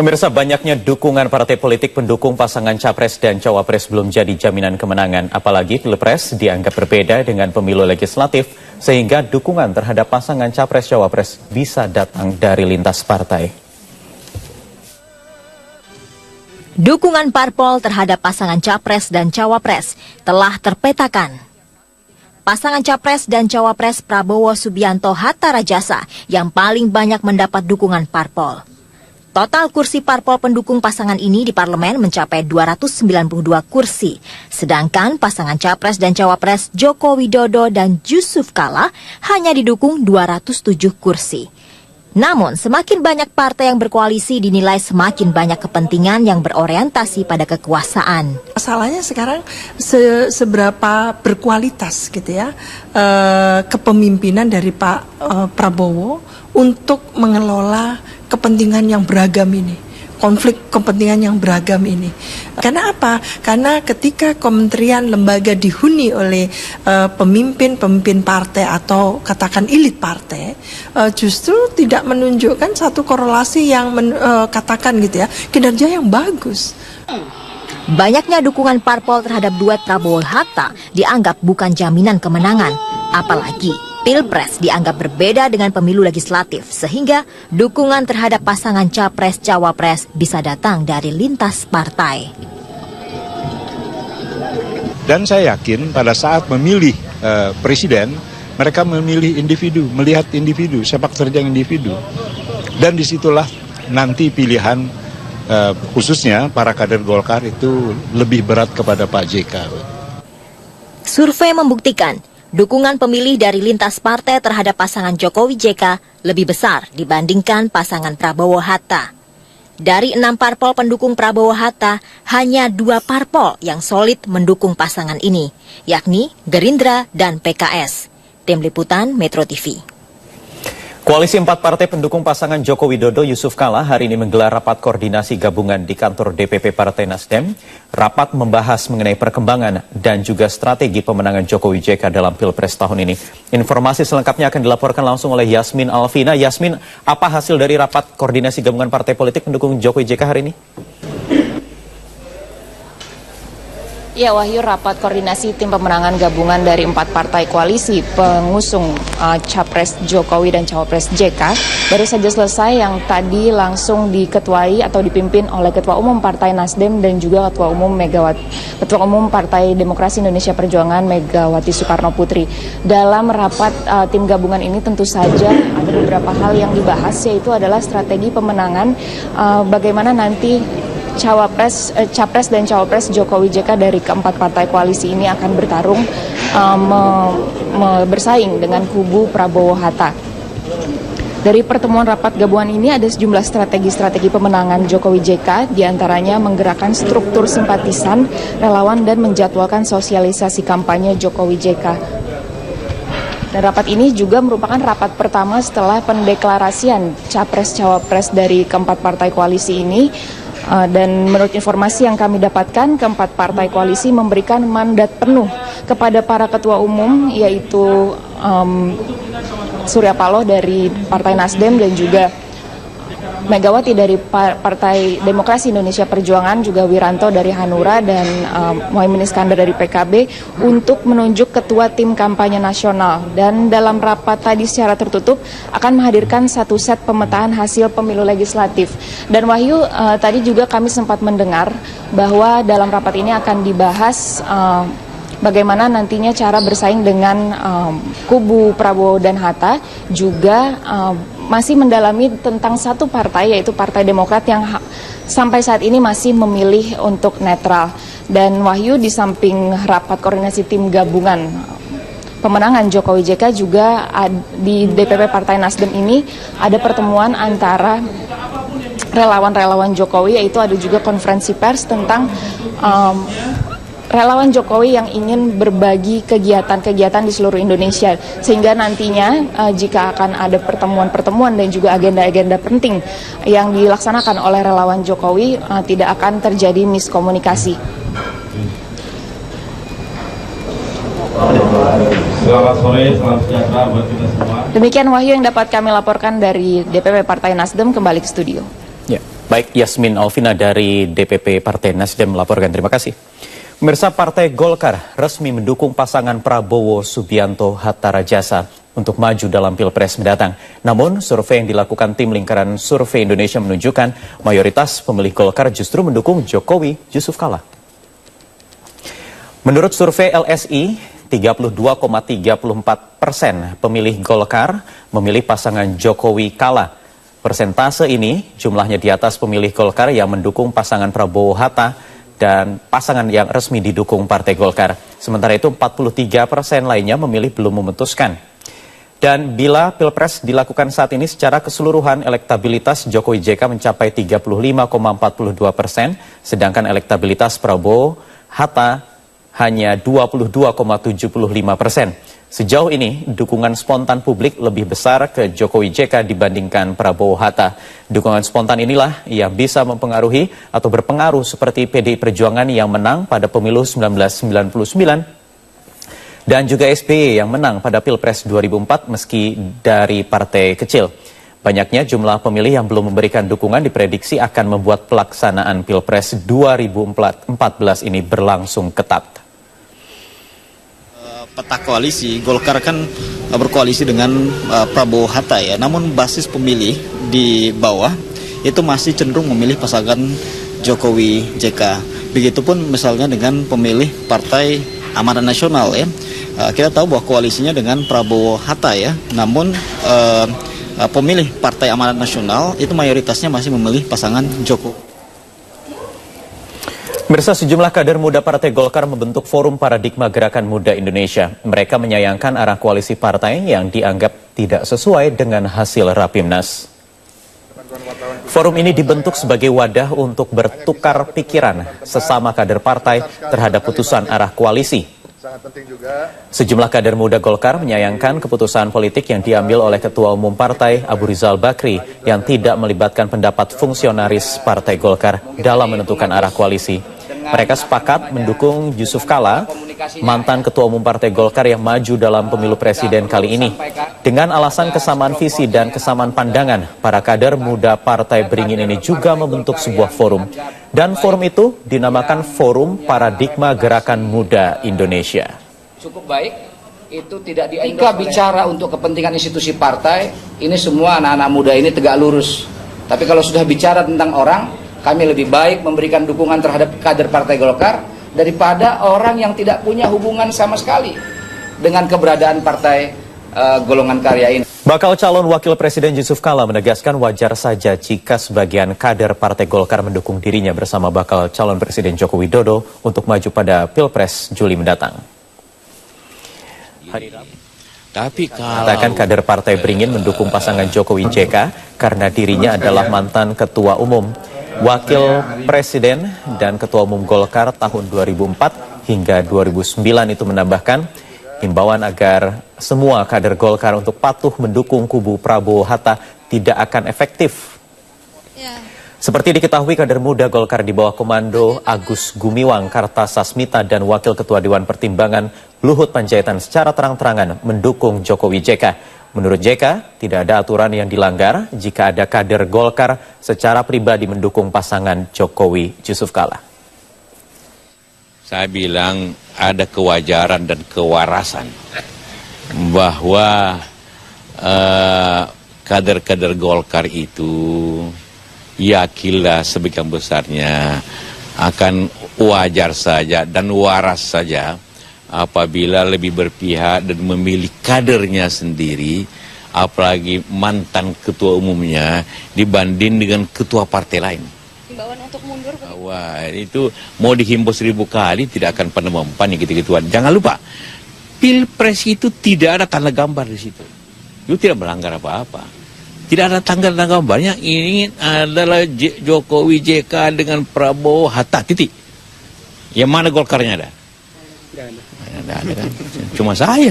Pemirsa, banyaknya dukungan partai politik pendukung pasangan Capres dan Cawapres belum jadi jaminan kemenangan. Apalagi Pilpres dianggap berbeda dengan pemilu legislatif, sehingga dukungan terhadap pasangan Capres-Cawapres bisa datang dari lintas partai. Dukungan parpol terhadap pasangan Capres dan Cawapres telah terpetakan. Pasangan Capres dan Cawapres Prabowo Subianto Hatta Rajasa yang paling banyak mendapat dukungan parpol. Total kursi parpol pendukung pasangan ini di parlemen mencapai 292 kursi. Sedangkan pasangan Capres dan Cawapres Joko Widodo dan Yusuf Kala hanya didukung 207 kursi. Namun, semakin banyak partai yang berkoalisi dinilai semakin banyak kepentingan yang berorientasi pada kekuasaan. Masalahnya sekarang seberapa berkualitas gitu ya kepemimpinan dari Pak Prabowo untuk mengelola kepentingan yang beragam ini, konflik kepentingan yang beragam ini. Karena apa? Karena ketika kementerian lembaga dihuni oleh pemimpin partai atau katakan elit partai, justru tidak menunjukkan satu korelasi yang katakan gitu ya, kinerja yang bagus. Banyaknya dukungan parpol terhadap duet Prabowo-Hatta dianggap bukan jaminan kemenangan, apalagi Pilpres dianggap berbeda dengan pemilu legislatif, sehingga dukungan terhadap pasangan Capres-Cawapres bisa datang dari lintas partai. Dan saya yakin pada saat memilih presiden, mereka memilih individu, melihat individu, sepak terjang individu. Dan disitulah nanti pilihan khususnya para kader Golkar itu lebih berat kepada Pak JK. Survei membuktikan dukungan pemilih dari lintas partai terhadap pasangan Jokowi JK lebih besar dibandingkan pasangan Prabowo-Hatta. Dari 6 parpol pendukung Prabowo-Hatta, hanya 2 parpol yang solid mendukung pasangan ini, yakni Gerindra dan PKS. Tim Liputan Metro TV. Koalisi 4 partai pendukung pasangan Joko Widodo Yusuf Kala hari ini menggelar rapat koordinasi gabungan di kantor DPP Partai Nasdem. Rapat membahas mengenai perkembangan dan juga strategi pemenangan Jokowi JK dalam Pilpres tahun ini. Informasi selengkapnya akan dilaporkan langsung oleh Yasmin Alvina. Yasmin, apa hasil dari rapat koordinasi gabungan partai politik pendukung Jokowi JK hari ini? Ya, Wahyu, rapat koordinasi tim pemenangan gabungan dari 4 partai koalisi pengusung Capres Jokowi dan Cawapres JK baru saja selesai, yang tadi langsung diketuai atau dipimpin oleh Ketua Umum Partai Nasdem dan juga Ketua Umum Partai Demokrasi Indonesia Perjuangan Megawati Soekarno Putri. Dalam rapat tim gabungan ini tentu saja ada beberapa hal yang dibahas, yaitu adalah strategi pemenangan, bagaimana nanti Capres dan Cawapres Jokowi JK dari keempat partai koalisi ini akan bertarung bersaing dengan kubu Prabowo-Hatta. Dari pertemuan rapat gabungan ini ada sejumlah strategi pemenangan Jokowi JK, diantaranya menggerakkan struktur simpatisan, relawan, dan menjadwalkan sosialisasi kampanye Jokowi JK. Dan rapat ini juga merupakan rapat pertama setelah pendeklarasian Capres-Cawapres dari keempat partai koalisi ini. Dan menurut informasi yang kami dapatkan, keempat partai koalisi memberikan mandat penuh kepada para ketua umum, yaitu Surya Paloh dari Partai Nasdem dan juga Megawati dari Partai Demokrasi Indonesia Perjuangan, juga Wiranto dari Hanura, dan Muhaimin Iskandar dari PKB untuk menunjuk ketua tim kampanye nasional. Dan dalam rapat tadi secara tertutup akan menghadirkan satu set pemetaan hasil pemilu legislatif. Dan Wahyu, tadi juga kami sempat mendengar bahwa dalam rapat ini akan dibahas bagaimana nantinya cara bersaing dengan kubu Prabowo dan Hatta, juga masih mendalami tentang satu partai, yaitu Partai Demokrat yang sampai saat ini masih memilih untuk netral. Dan Wahyu, di samping rapat koordinasi tim gabungan pemenangan Jokowi JK, juga di DPP Partai Nasdem ini ada pertemuan antara relawan-relawan Jokowi, yaitu ada juga konferensi pers tentang relawan Jokowi yang ingin berbagi kegiatan-kegiatan di seluruh Indonesia, sehingga nantinya jika akan ada pertemuan-pertemuan dan juga agenda-agenda penting yang dilaksanakan oleh relawan Jokowi, tidak akan terjadi miskomunikasi. Selamat sore, salam sejahtera buat kita semua. Demikian Wahyu yang dapat kami laporkan dari DPP Partai Nasdem. Kembali ke studio. Ya. Baik, Yasmin Alvina dari DPP Partai Nasdem melaporkan. Terima kasih. Pemirsa, Partai Golkar resmi mendukung pasangan Prabowo Subianto Hatta Rajasa untuk maju dalam Pilpres mendatang. Namun, survei yang dilakukan tim lingkaran survei Indonesia menunjukkan mayoritas pemilih Golkar justru mendukung Jokowi Yusuf Kala. Menurut survei LSI, 32,34% pemilih Golkar memilih pasangan Jokowi Kala. Persentase ini jumlahnya di atas pemilih Golkar yang mendukung pasangan Prabowo Hatta dan pasangan yang resmi didukung Partai Golkar. Sementara itu 43% lainnya memilih belum memutuskan. Dan bila Pilpres dilakukan saat ini secara keseluruhan, elektabilitas Jokowi JK mencapai 35,42%, sedangkan elektabilitas Prabowo Hatta hanya 22,75%. Sejauh ini, dukungan spontan publik lebih besar ke Jokowi JK dibandingkan Prabowo Hatta. Dukungan spontan inilah yang bisa mempengaruhi atau berpengaruh seperti PDI Perjuangan yang menang pada pemilu 1999 dan juga SBY yang menang pada Pilpres 2004 meski dari partai kecil. Banyaknya jumlah pemilih yang belum memberikan dukungan diprediksi akan membuat pelaksanaan Pilpres 2014 ini berlangsung ketat. Peta koalisi, Golkar kan berkoalisi dengan Prabowo Hatta ya, namun basis pemilih di bawah itu masih cenderung memilih pasangan Jokowi JK. Begitupun misalnya dengan pemilih Partai Amanat Nasional ya. Kita tahu bahwa koalisinya dengan Prabowo Hatta ya, namun pemilih Partai Amanat Nasional itu mayoritasnya masih memilih pasangan Jokowi. Pemirsa, sejumlah kader muda Partai Golkar membentuk Forum Paradigma Gerakan Muda Indonesia. Mereka menyayangkan arah koalisi partai yang dianggap tidak sesuai dengan hasil Rapimnas. Forum ini dibentuk sebagai wadah untuk bertukar pikiran sesama kader partai terhadap putusan arah koalisi. Sejumlah kader muda Golkar menyayangkan keputusan politik yang diambil oleh Ketua Umum Partai Abu Rizal Bakri yang tidak melibatkan pendapat fungsionaris Partai Golkar dalam menentukan arah koalisi. Mereka sepakat mendukung Yusuf Kala, mantan Ketua Umum Partai Golkar yang maju dalam pemilu presiden kali ini. Dengan alasan kesamaan visi dan kesamaan pandangan, para kader muda Partai Beringin ini juga membentuk sebuah forum. Dan forum itu dinamakan Forum Paradigma Gerakan Muda Indonesia. Cukup baik, itu tidak diendorse. Jika bicara untuk kepentingan institusi partai, ini semua anak-anak muda ini tegak lurus. Tapi kalau sudah bicara tentang orang, kami lebih baik memberikan dukungan terhadap kader Partai Golkar daripada orang yang tidak punya hubungan sama sekali dengan keberadaan partai golongan karya ini. Bakal calon Wakil Presiden Yusuf Kala menegaskan wajar saja jika sebagian kader Partai Golkar mendukung dirinya bersama bakal calon Presiden Joko Widodo untuk maju pada Pilpres Juli mendatang. Tapi katakan kader Partai Beringin mendukung pasangan Jokowi JK karena dirinya adalah mantan Ketua Umum, Wakil Presiden dan Ketua Umum Golkar tahun 2004 hingga 2009. Itu menambahkan himbauan agar semua kader Golkar untuk patuh mendukung kubu Prabowo Hatta tidak akan efektif. Seperti diketahui, kader muda Golkar di bawah komando Agus Gumiwang Kartasasmita dan Wakil Ketua Dewan Pertimbangan Luhut Panjaitan secara terang-terangan mendukung Jokowi JK. Menurut JK, tidak ada aturan yang dilanggar jika ada kader Golkar secara pribadi mendukung pasangan Jokowi Yusuf Kala. Saya bilang ada kewajaran dan kewarasan bahwa kader-kader Golkar itu yakinlah sebagian besarnya akan wajar saja dan waras saja apabila lebih berpihak dan memilih kadernya sendiri, apalagi mantan ketua umumnya dibanding dengan ketua partai lain. Himbauan untuk mundur. Wah, itu mau dihimbau 1000 kali tidak akan pernah mempan gitu-gituan. Jangan lupa, Pilpres itu tidak ada tanda gambar di situ. Itu tidak melanggar apa-apa. Tidak ada tanda gambarnya. Ini adalah Jokowi JK dengan Prabowo Hatta, titik. Yang mana Golkarnya ada? Tidak ada kan? Cuma saya.